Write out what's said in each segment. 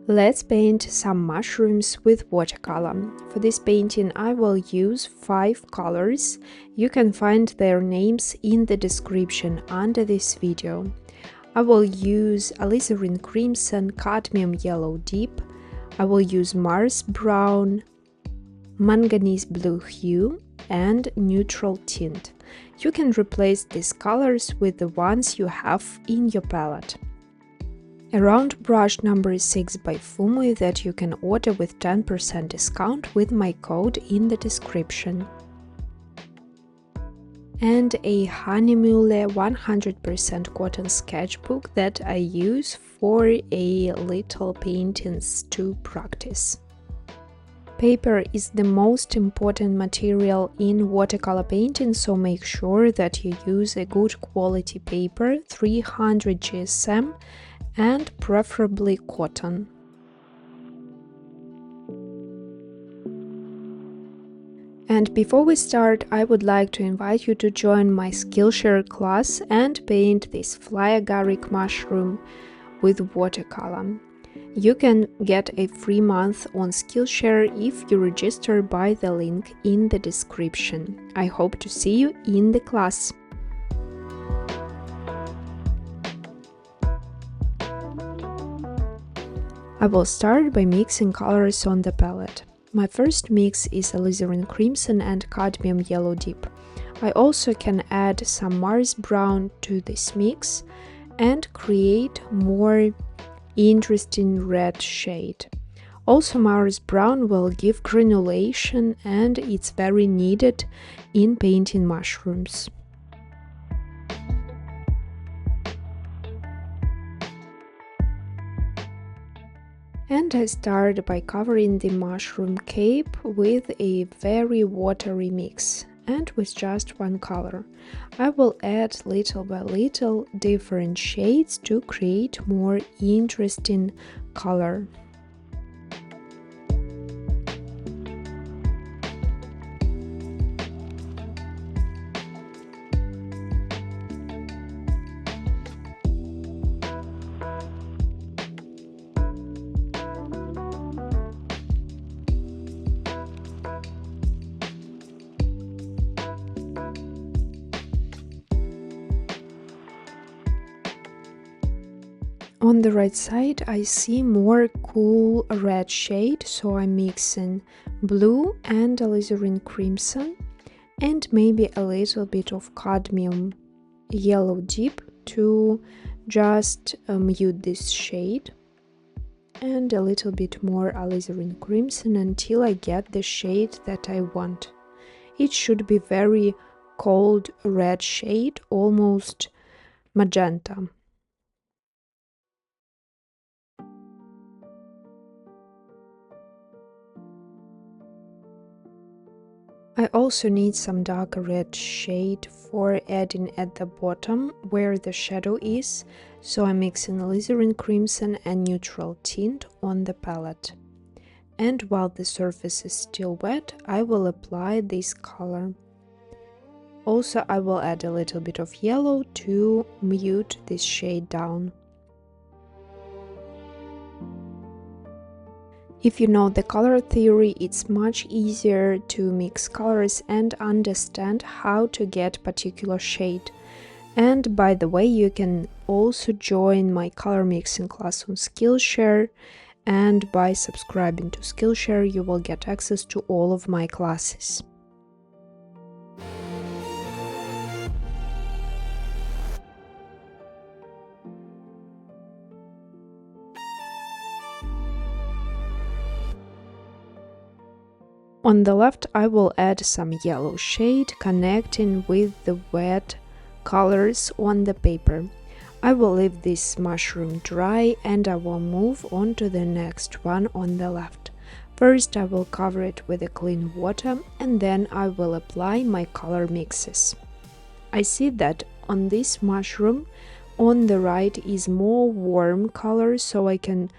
Let's paint some mushrooms with watercolor. For this painting I will use 5 colors. You can find their names in the description under this video. I will use Alizarin Crimson, Cadmium Yellow Deep. I will use Mars Brown, Manganese Blue Hue and Neutral Tint. You can replace these colors with the ones you have in your palette. A round brush number 6 by Fumui that you can order with 10% discount with my code in the description. And a Hahnemühle 100% cotton sketchbook that I use for a little paintings to practice. Paper is the most important material in watercolor painting, so make sure that you use a good quality paper, 300 GSM, and preferably cotton. And before we start, I would like to invite you to join my Skillshare class and paint this fly agaric mushroom with watercolor. You can get a free month on Skillshare if you register by the link in the description. I hope to see you in the class. I will start by mixing colors on the palette. My first mix is Alizarin Crimson and Cadmium Yellow Deep. I also can add some Mars Brown to this mix and create more interesting red shade. Also, Mars Brown will give granulation and it's very needed in painting mushrooms. And I start by covering the mushroom cape with a very watery mix and with just one color. I will add little by little different shades to create more interesting color. On the right side I see more cool red shade, so I'm mixing blue and Alizarin Crimson and maybe a little bit of Cadmium Yellow Deep to just mute this shade, and a little bit more Alizarin Crimson until I get the shade that I want. It should be very cold red shade, almost magenta. I also need some dark red shade for adding at the bottom where the shadow is, so I'm mixing Alizarin Crimson and Neutral Tint on the palette. And while the surface is still wet, I will apply this color. Also, I will add a little bit of yellow to mute this shade down. If you know the color theory, it's much easier to mix colors and understand how to get particular shade. And by the way, you can also join my color mixing class on Skillshare, and by subscribing to Skillshare you will get access to all of my classes. On the left I will add some yellow shade connecting with the wet colors on the paper. I will leave this mushroom dry and I will move on to the next one on the left. First I will cover it with a clean water and then I will apply my color mixes. I see that on this mushroom on the right is more warm color, so I can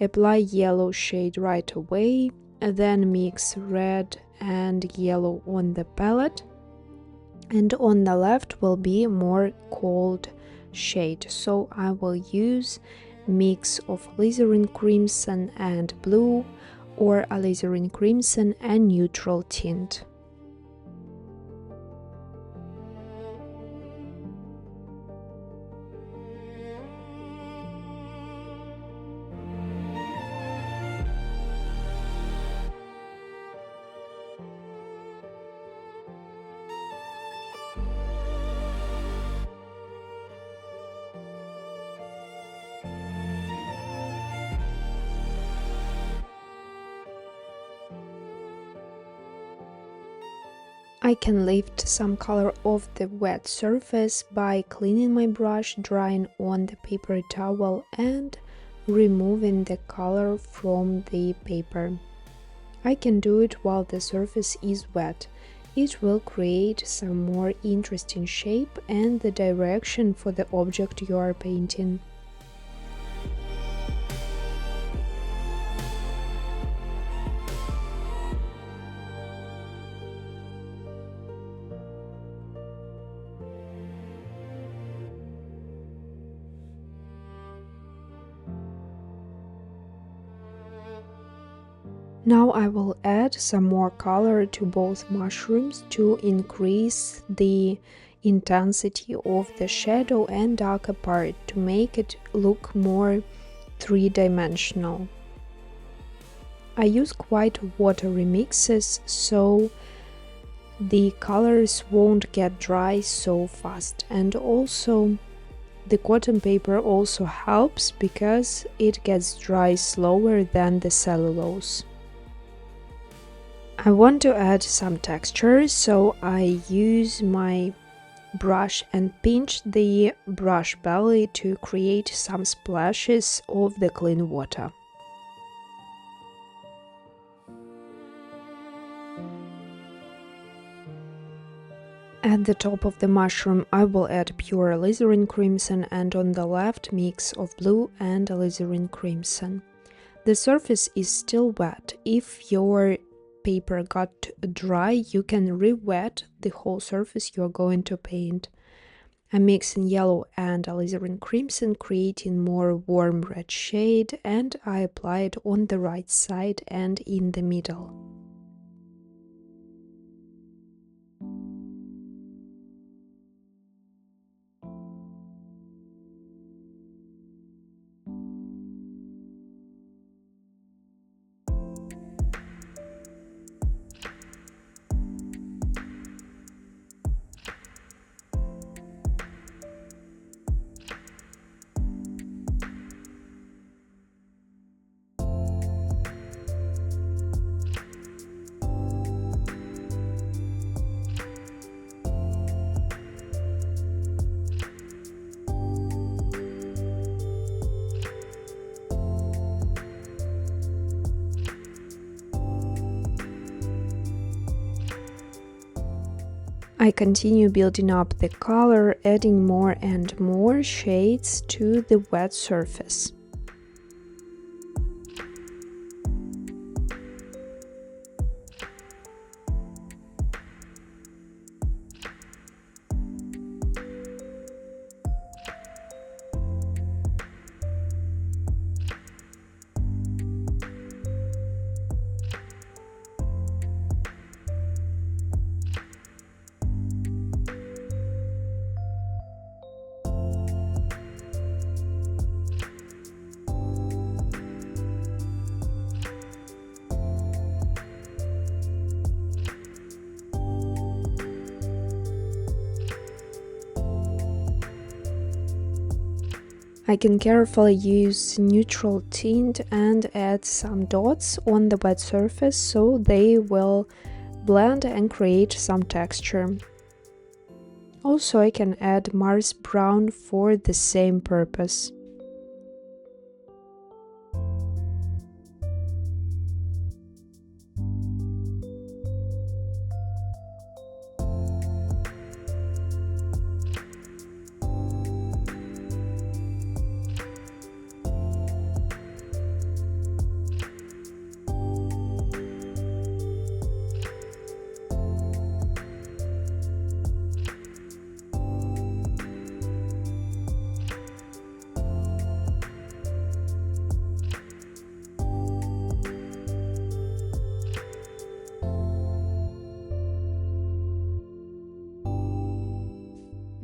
apply yellow shade right away. Then mix red and yellow on the palette, and on the left will be more cold shade, so I will use mix of alizarin crimson and blue, or alizarin crimson and neutral tint. I can lift some color off the wet surface by cleaning my brush, drying on the paper towel and removing the color from the paper. I can do it while the surface is wet. It will create some more interesting shape and the direction for the object you are painting. Now I will add some more color to both mushrooms to increase the intensity of the shadow and darker part to make it look more three-dimensional. I use quite watery mixes so the colors won't get dry so fast, and also the cotton paper also helps because it gets dry slower than the cellulose. I want to add some texture, so I use my brush and pinch the brush belly to create some splashes of the clean water. At the top of the mushroom I will add pure alizarin crimson, and on the left mix of blue and alizarin crimson. The surface is still wet. If your paper got dry, you can re-wet the whole surface you are going to paint. I'm mixing yellow and alizarin crimson, creating more warm red shade, and I apply it on the right side and in the middle. I continue building up the color, adding more and more shades to the wet surface. I can carefully use neutral tint and add some dots on the wet surface so they will blend and create some texture. Also, I can add Mars brown for the same purpose.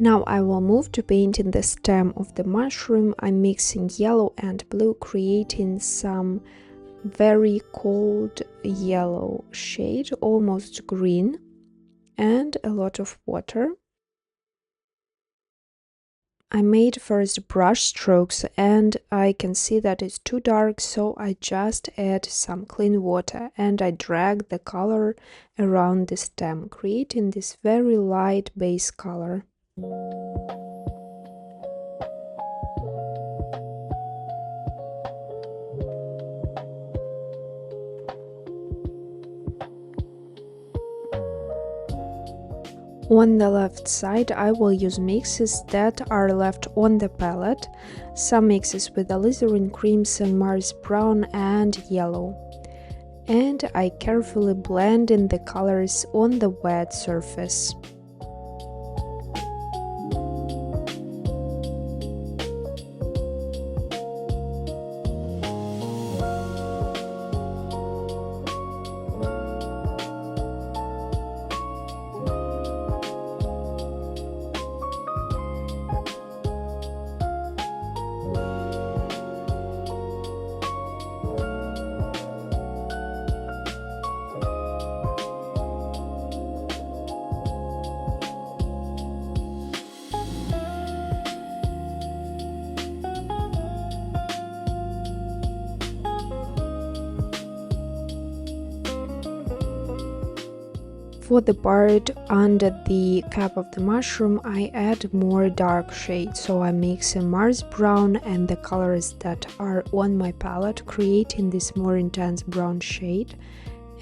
Now I will move to painting the stem of the mushroom. I'm mixing yellow and blue, creating some very cold yellow shade, almost green, and a lot of water. I made first brush strokes and I can see that it's too dark, so I just add some clean water and I drag the color around the stem, creating this very light base color. On the left side, I will use mixes that are left on the palette, some mixes with alizarin, crimson, Mars brown and yellow. And I carefully blend in the colors on the wet surface. For the part under the cap of the mushroom, I add more dark shades, so I mix a Mars brown and the colors that are on my palette, creating this more intense brown shade,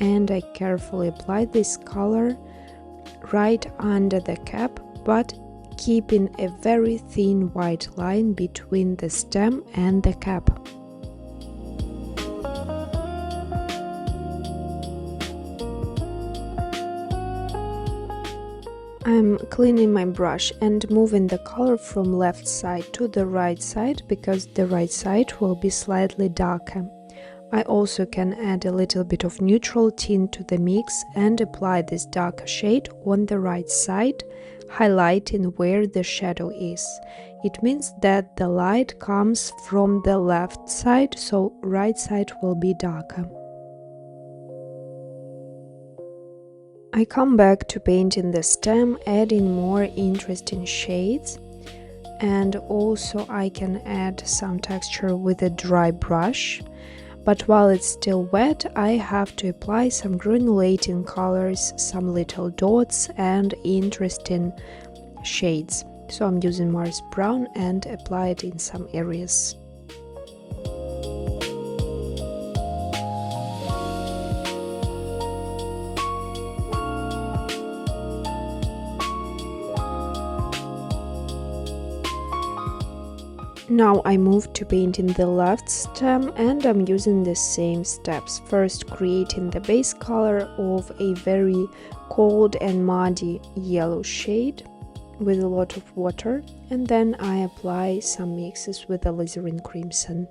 and I carefully apply this color right under the cap, but keeping a very thin white line between the stem and the cap. I'm cleaning my brush and moving the color from left side to the right side because the right side will be slightly darker. I also can add a little bit of neutral tint to the mix and apply this darker shade on the right side, highlighting where the shadow is. It means that the light comes from the left side, so right side will be darker. I come back to painting the stem, adding more interesting shades, and also I can add some texture with a dry brush, but while it's still wet I have to apply some granulating colors, some little dots and interesting shades. So I'm using Mars brown and apply it in some areas. Now I move to painting the left stem and I'm using the same steps. First creating the base color of a very cold and muddy yellow shade with a lot of water, and then I apply some mixes with alizarin crimson.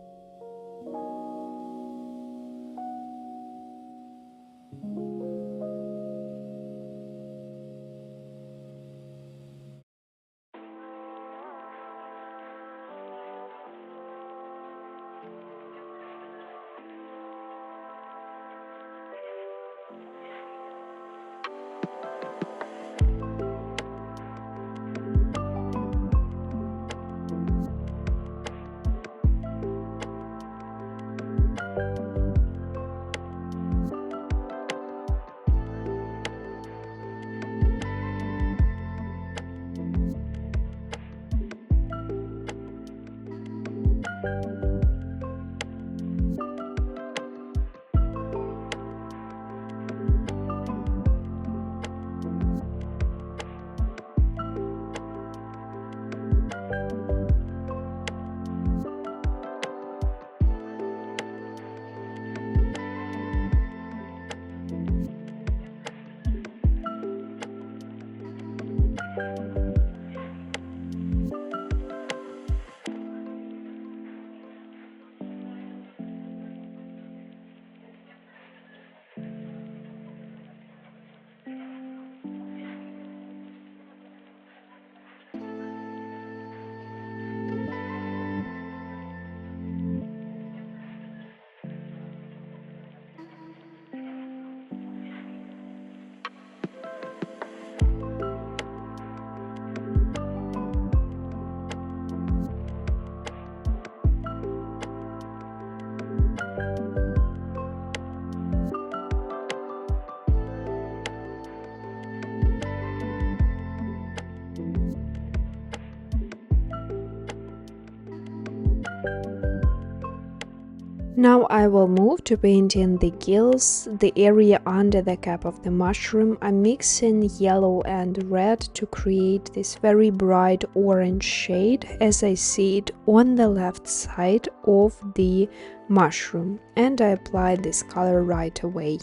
Now I will move to painting the gills, the area under the cap of the mushroom. I'm mixing yellow and red to create this very bright orange shade as I see it on the left side of the mushroom, and I apply this color right away.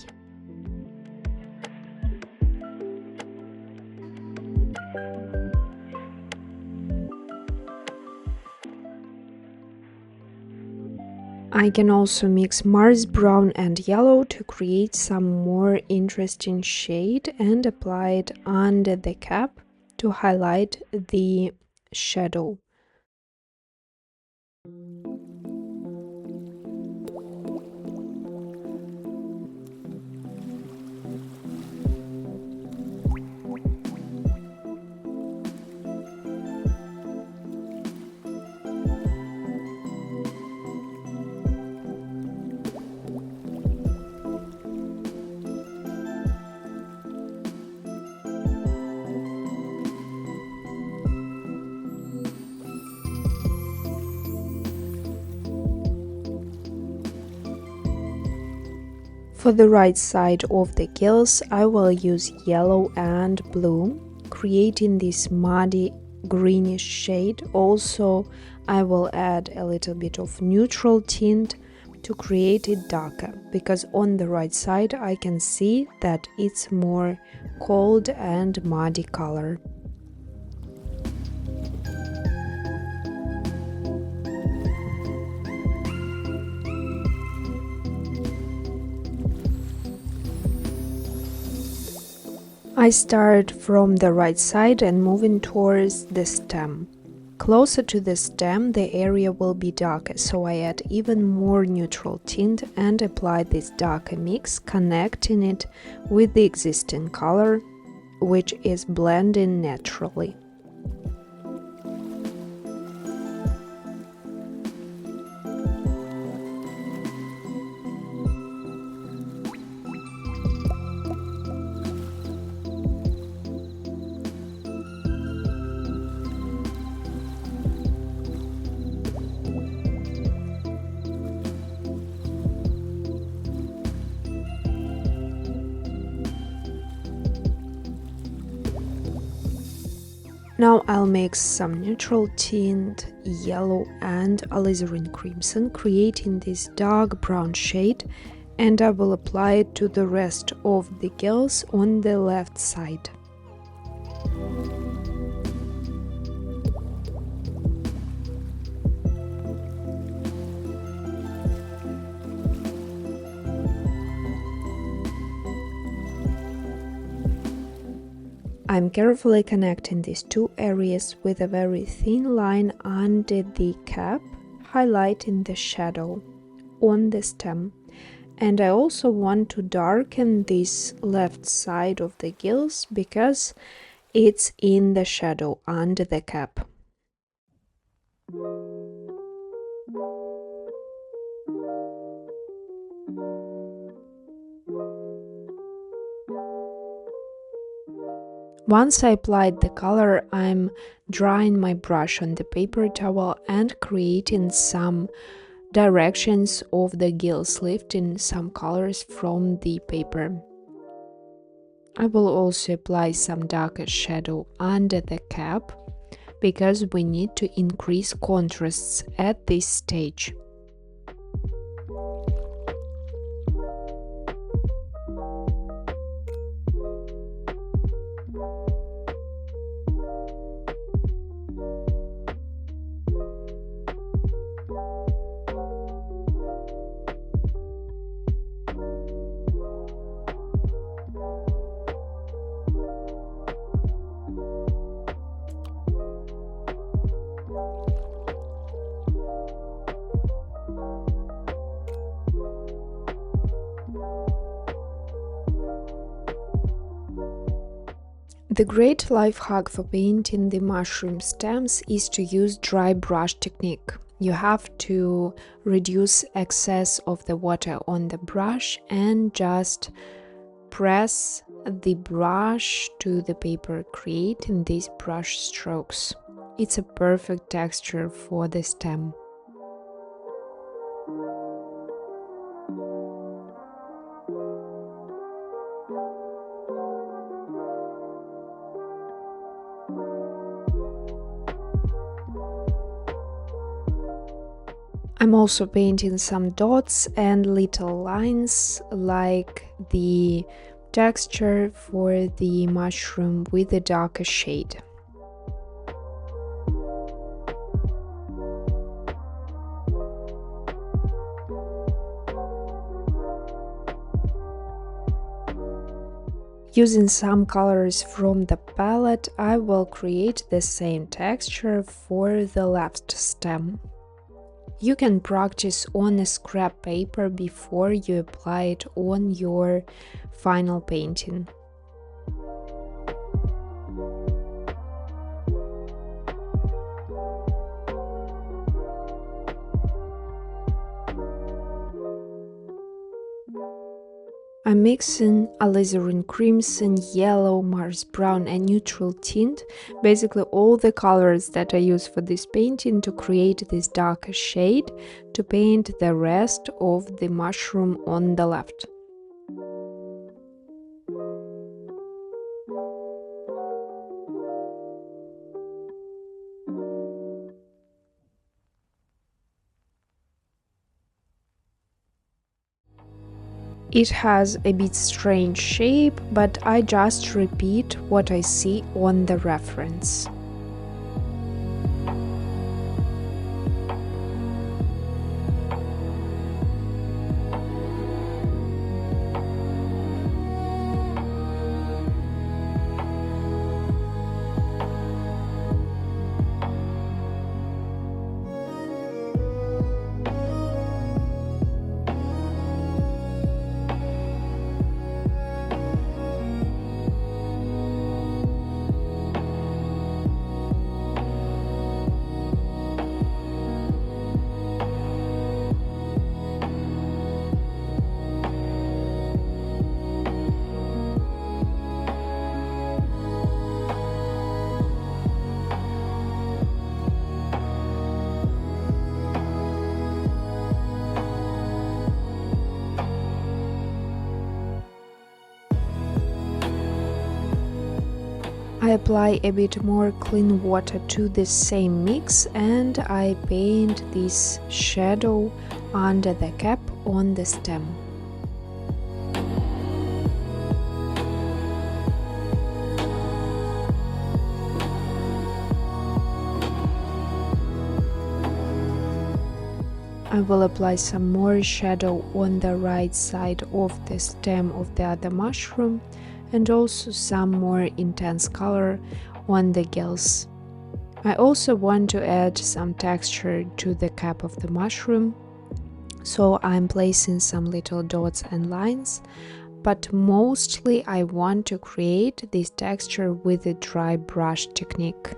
I can also mix Mars brown and yellow to create some more interesting shade and apply it under the cap to highlight the shadow. For the right side of the gills, I will use yellow and blue, creating this muddy greenish shade. Also, I will add a little bit of neutral tint to create it darker, because on the right side I can see that it's more cold and muddy color. I start from the right side and moving towards the stem. Closer to the stem, the area will be darker, so I add even more neutral tint and apply this darker mix, connecting it with the existing color, which is blending naturally. Now I'll mix some neutral tint, yellow and alizarin crimson, creating this dark brown shade, and I will apply it to the rest of the gills on the left side. I'm carefully connecting these two areas with a very thin line under the cap, highlighting the shadow on the stem. And I also want to darken this left side of the gills because it's in the shadow under the cap. Once I applied the color, I'm drying my brush on the paper towel and creating some directions of the gills, lifting some colors from the paper. I will also apply some darker shadow under the cap because we need to increase contrasts at this stage. The great life hack for painting the mushroom stems is to use dry brush technique. You have to reduce excess of the water on the brush and just press the brush to the paper, creating these brush strokes. It's a perfect texture for the stem. I'm also painting some dots and little lines like the texture for the mushroom with a darker shade. Using some colors from the palette, I will create the same texture for the left stem. You can practice on a scrap paper before you apply it on your final painting. I'm mixing Alizarin crimson, yellow, Mars brown and neutral tint, basically all the colors that I use for this painting to create this darker shade to paint the rest of the mushroom on the left. It has a bit strange shape, but I just repeat what I see on the reference. I apply a bit more clean water to the same mix and I paint this shadow under the cap on the stem. I will apply some more shadow on the right side of the stem of the other mushroom and also some more intense color on the gills. I also want to add some texture to the cap of the mushroom, so I'm placing some little dots and lines, but mostly I want to create this texture with a dry brush technique.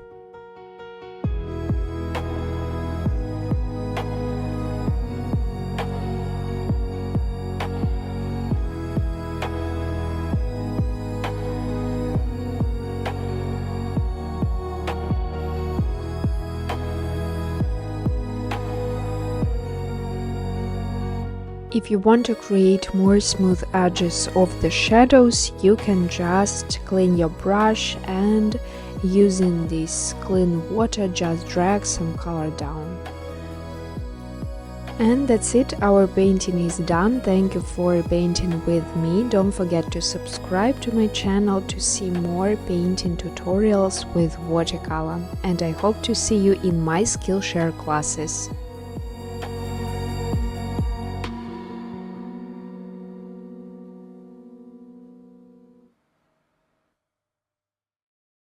If you want to create more smooth edges of the shadows, you can just clean your brush and using this clean water just drag some color down. And that's it, our painting is done. Thank you for painting with me. Don't forget to subscribe to my channel to see more painting tutorials with watercolor. And I hope to see you in my Skillshare classes.